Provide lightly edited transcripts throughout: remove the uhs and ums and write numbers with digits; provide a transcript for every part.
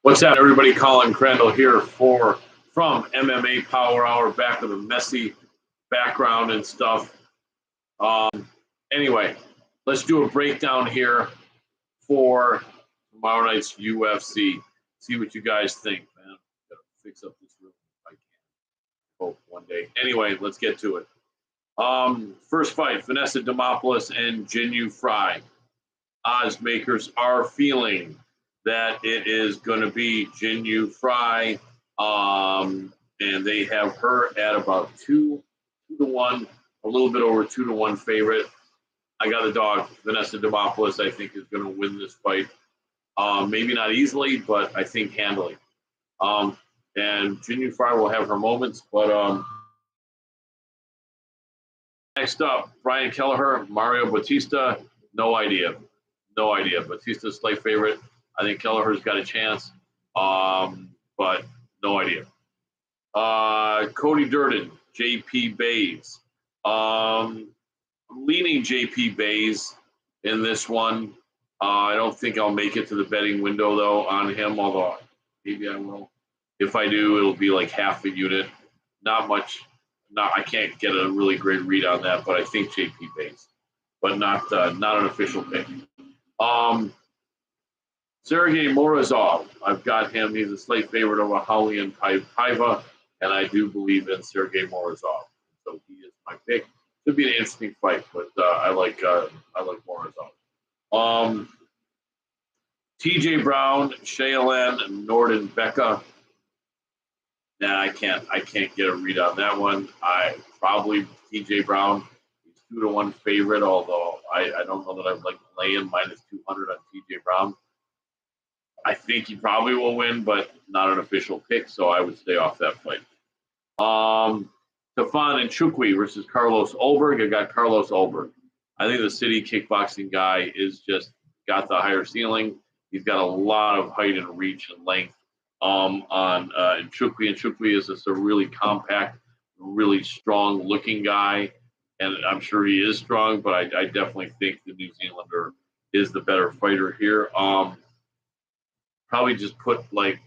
What's up, everybody? Colin Crandall here from MMA Power Hour, back with a messy background and stuff. Anyway, let's do a breakdown here for tomorrow night's UFC. See what you guys think, man. Gotta fix up this room if I can. Hope one day. Anyway, let's get to it. First fight: Vanessa Demopoulos and Jinyu Fry. Odds makers are feeling that it is going to be Jinyu Fry, and they have her at about 2-1, a little bit over 2-1 favorite. I got the dog. Vanessa Demopoulos, I think, is going to win this fight. Maybe not easily, but I think handily. And Jinyu Fry will have her moments, but next up, Brian Kelleher, Mario Bautista. No idea. Bautista's slight favorite. I think Kelleher's got a chance, but no idea. Cody Durden, JP Bays. I'm leaning JP Bays in this one. I don't think I'll make it to the betting window, though, on him, although maybe I will. If I do, it'll be like half a unit. Not much. I can't get a really great read on that, but I think JP Bays, but not an official pick. Sergey Morozov, I've got him. He's a slight favorite over Raulian Paiva, and I do believe in Sergey Morozov. So he is my pick. Should be an interesting fight, but I like Morozov. TJ Brown, Shaylin, Norden Becca. Nah, I can't get a read on that one. I probably TJ Brown. He's 2-1 favorite, although I don't know that I'd like laying minus 200 on TJ Brown. I think he probably will win, but not an official pick, so I would stay off that fight. Stefan Nchukwi versus Carlos Ulberg. I got Carlos Ulberg. I think the city kickboxing guy is just got the higher ceiling. He's got a lot of height and reach and length on Nchukwi. Nchukwi is just a really compact, really strong-looking guy, and I'm sure he is strong, but I definitely think the New Zealander is the better fighter here. Probably just put like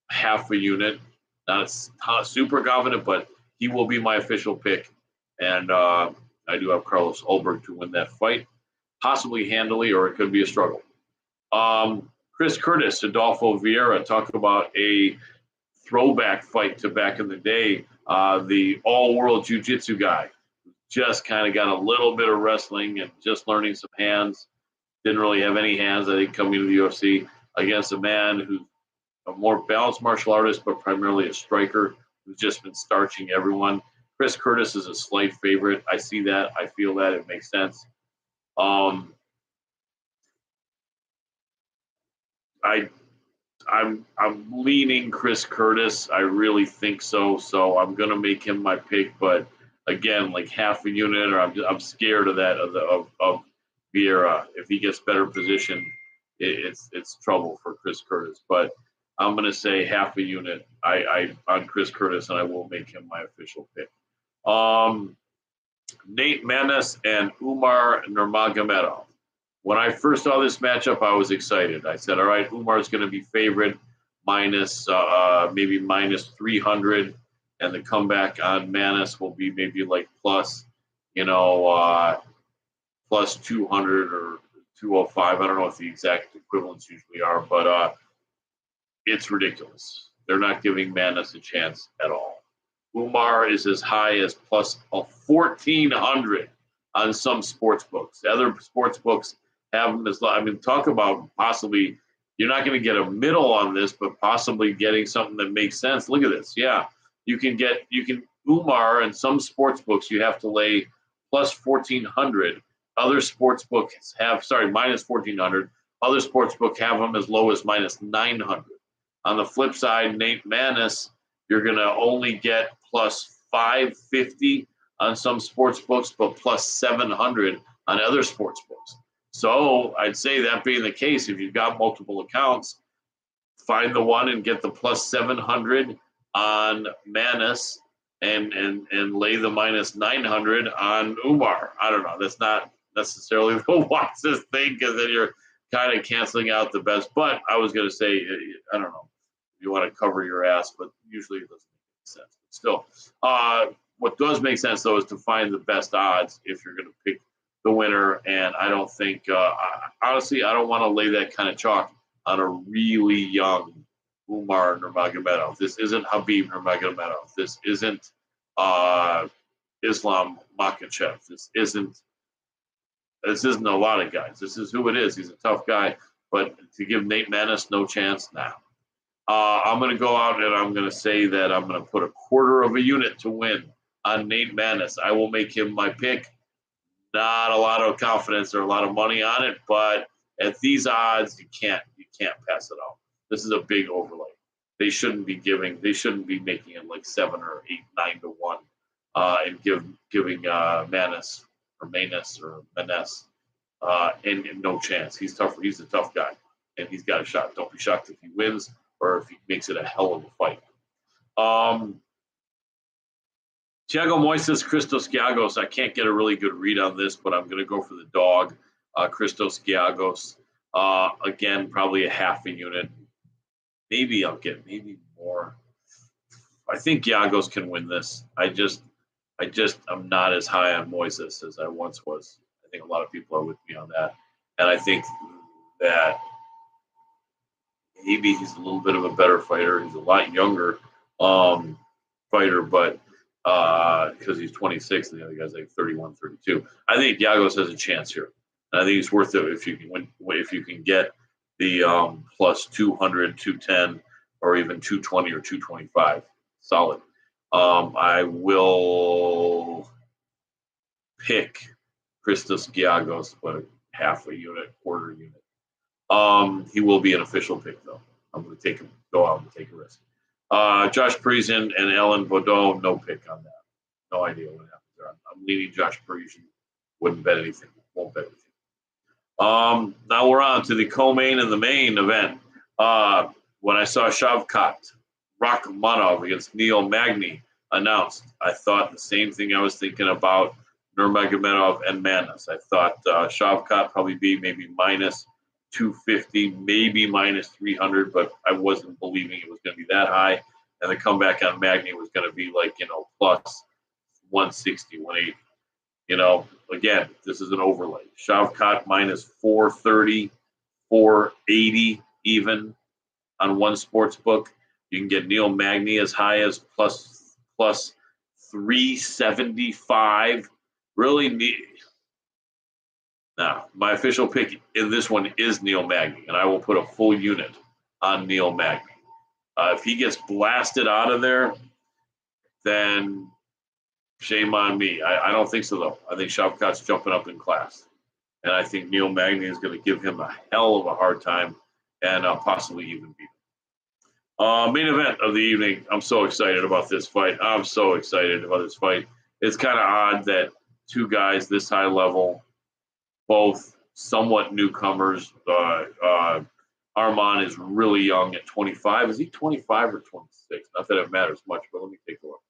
half a unit. Not super confident, but he will be my official pick. And I do have Carlos Ulberg to win that fight, possibly handily, or it could be a struggle. Chris Curtis, Adolfo Vieira, talk about a throwback fight to back in the day. The all-world jiu-jitsu guy just kind of got a little bit of wrestling and just learning some hands. Didn't really have any hands, I think, coming to the UFC. Against a man who's a more balanced martial artist, but primarily a striker who's just been starching everyone. Chris Curtis is a slight favorite. I see that. I feel that. It makes sense. I'm leaning Chris Curtis. I really think so. So I'm gonna make him my pick. But again, like half a unit, or I'm scared of that of Vieira. If he gets better position, it's trouble for Chris Curtis. But I'm going to say half a unit on Chris Curtis, and I will make him my official pick. Nate Maness and Umar Nurmagomedov. When I first saw this matchup, I was excited. I said, all right, Umar's going to be favored maybe minus 300, and the comeback on Maness will be maybe like plus 200 or 205. I don't know what the exact equivalents usually are, but it's ridiculous. They're not giving Maness a chance at all. Umar is as high as plus 1,400 on some sports books. Other sports books have him as low. I mean, talk about possibly, you're not going to get a middle on this, but possibly getting something that makes sense. Look at this. Yeah, you can Umar in some sports books, you have to lay plus 1,400. Other sports books have, minus 1,400. Other sports books have them as low as minus 900. On the flip side, Nate Maness, you're going to only get plus 550 on some sports books, but plus 700 on other sports books. So I'd say that being the case, if you've got multiple accounts, find the one and get the plus 700 on Maness and lay the minus 900 on Umar. I don't know. That's not necessarily the wisest thing, because then you're kind of canceling out the best. But I was going to say, I don't know. You want to cover your ass, but usually it doesn't make sense. But still, what does make sense though is to find the best odds if you're going to pick the winner. And I don't think, honestly, I don't want to lay that kind of chalk on a really young Umar Nurmagomedov. This isn't Habib Nurmagomedov. This isn't Islam Makhachev. This isn't a lot of guys. This is who it is. He's a tough guy. But to give Nate Maness no chance now. I'm going to go out and I'm going to say that I'm going to put a quarter of a unit to win on Nate Maness. I will make him my pick. Not a lot of confidence or a lot of money on it, but at these odds, you can't pass it off. This is a big overlay. They shouldn't be making it like 7 or 8, 9 to 1, and giving Maness and no chance. He's tough. He's a tough guy, and he's got a shot. Don't be shocked if he wins or if he makes it a hell of a fight. Thiago Moises, Christos Giagos. I can't get a really good read on this, but I'm going to go for the dog, Christos Giagos. Again, probably a half a unit. Maybe I'll get more. I think Giagos can win this. I'm not as high on Moises as I once was. I think a lot of people are with me on that. And I think that maybe he's a little bit of a better fighter. He's a lot younger fighter, but because he's 26 and the other guy's like 31, 32. I think Giagos has a chance here. And I think it's worth it if you can if you can get the plus 200, 210, or even 220 or 225. Solid. I will pick Christos Giagos, but half a unit, quarter unit. He will be an official pick, though. I'm going to go out and take a risk. Josh Parisian and Ellen Baudot, no pick on that. No idea what happens there. I'm leaning Josh Parisian. Wouldn't bet anything. Won't bet anything. Now we're on to the co-main and the main event. When I saw Shavkat Rakhmonov against Neil Magny announced, I thought the same thing I was thinking about Nurmagomedov and Maness. I thought Shavkat probably be maybe minus 250, maybe minus 300, but I wasn't believing it was going to be that high. And the comeback on Magny was going to be like, plus 160, 180. Again, this is an overlay. Shavkat minus 430, 480 even on one sports book. You can get Neil Magny as high as plus 375. Really, now my official pick in this one is Neil Magny, and I will put a full unit on Neil Magny. If he gets blasted out of there, then shame on me. I don't think so, though. I think Shavkat's jumping up in class. And I think Neil Magny is going to give him a hell of a hard time and possibly even beat him. Main event of the evening. I'm so excited about this fight. It's kind of odd that two guys this high level, both somewhat newcomers. Arman is really young at 25. Is he 25 or 26? Not that it matters much, but let me take a look.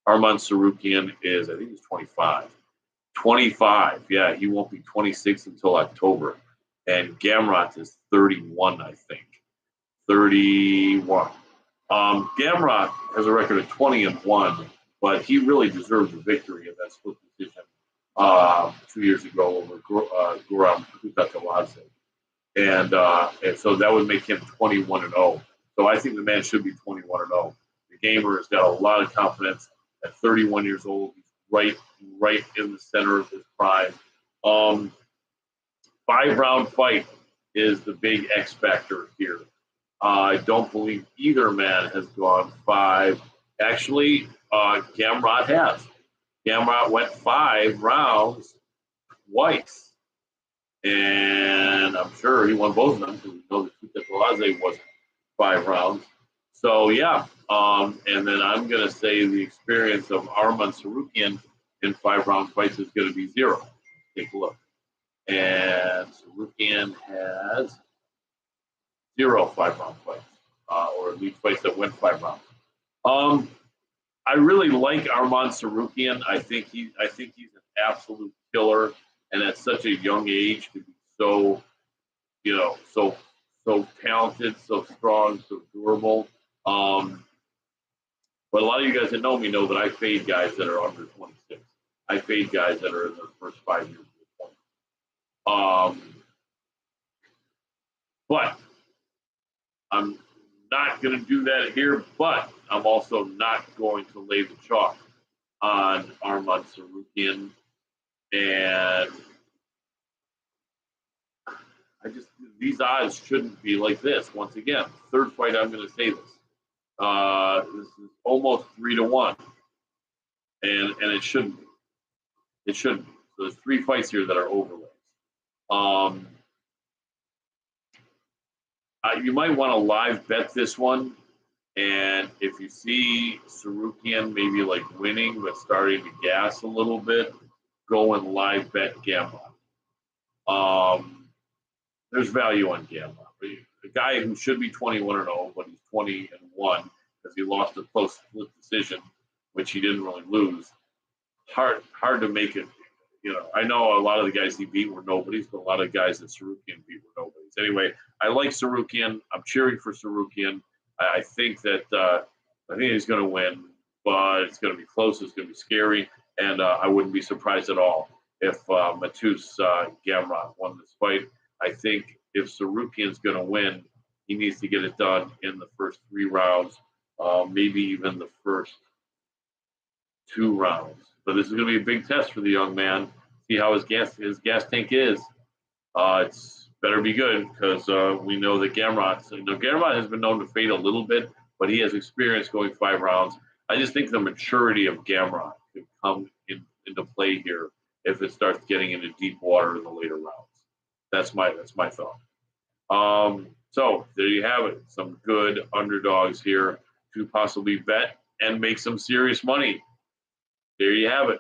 Arman Tsarukyan is, I think he's 25. 25, yeah, he won't be 26 until October. And Gamrot is 31, I think. 31. Gamrot has a record of 20-1, but he really deserved the victory in that split decision 2 years ago over Guram Kutakaladze. And so that would make him 21-0. So I think the man should be 21-0. The gamer has got a lot of confidence. At 31 years old, he's right in the center of his prime. 5-round fight is the big X factor here. I don't believe either man has gone 5. Actually, Gamrot has. Gamrot went 5 rounds twice. And I'm sure he won both of them because we know that Kutakaladze wasn't 5 rounds. So, yeah. And then I'm going to say the experience of Arman Tsarukyan in 5-round fights is going to be 0. Take a look. And Tsarukyan has 0 5-round fights, or at least fights that went 5 rounds. I really like Arman Tsarukyan. I think he's an absolute killer, and at such a young age to be so talented, so strong, so durable. But a lot of you guys that know me know that I fade guys that are under 26. I fade guys that are in their first 5 years of the 20. But I'm not going to do that here, but I'm also not going to lay the chalk on Arman Tsarukyan. And these odds shouldn't be like this. Once again, third fight, I'm going to say this. This is almost 3-1. And it shouldn't be. It shouldn't be. So there's 3 fights here that are overlays. You might want to live bet this one. And if you see Tsarukyan maybe like winning but starting to gas a little bit, go and live bet Gamrot. There's value on Gamrot. A guy who should be 21-0, but he's 20-1 because he lost a close split decision, which he didn't really lose. Hard to make it. I know a lot of the guys he beat were nobodies, but a lot of guys that Tsarukyan beat were nobodies. Anyway, I like Tsarukyan. I'm cheering for Tsarukyan. I think he's going to win, but it's going to be close. It's going to be scary, and I wouldn't be surprised at all if Matus Gamrot won this fight. I think if Tsarukyan's going to win, he needs to get it done in the first 3 rounds, maybe even the first 2 rounds. But this is going to be a big test for the young man. See how his gas tank is. It's better be good because we know that Gamrot has been known to fade a little bit, but he has experience going 5 rounds. I just think the maturity of Gamrot could come into play here if it starts getting into deep water in the later rounds. That's my thought. So there you have it. Some good underdogs here to possibly bet and make some serious money. There you have it.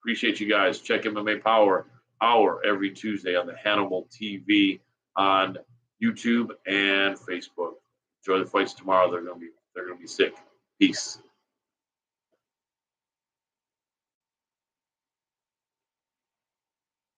Appreciate you guys. Check MMA Power Hour every Tuesday on the Hannibal TV on YouTube and Facebook. Enjoy the fights tomorrow. They're gonna be sick. Peace.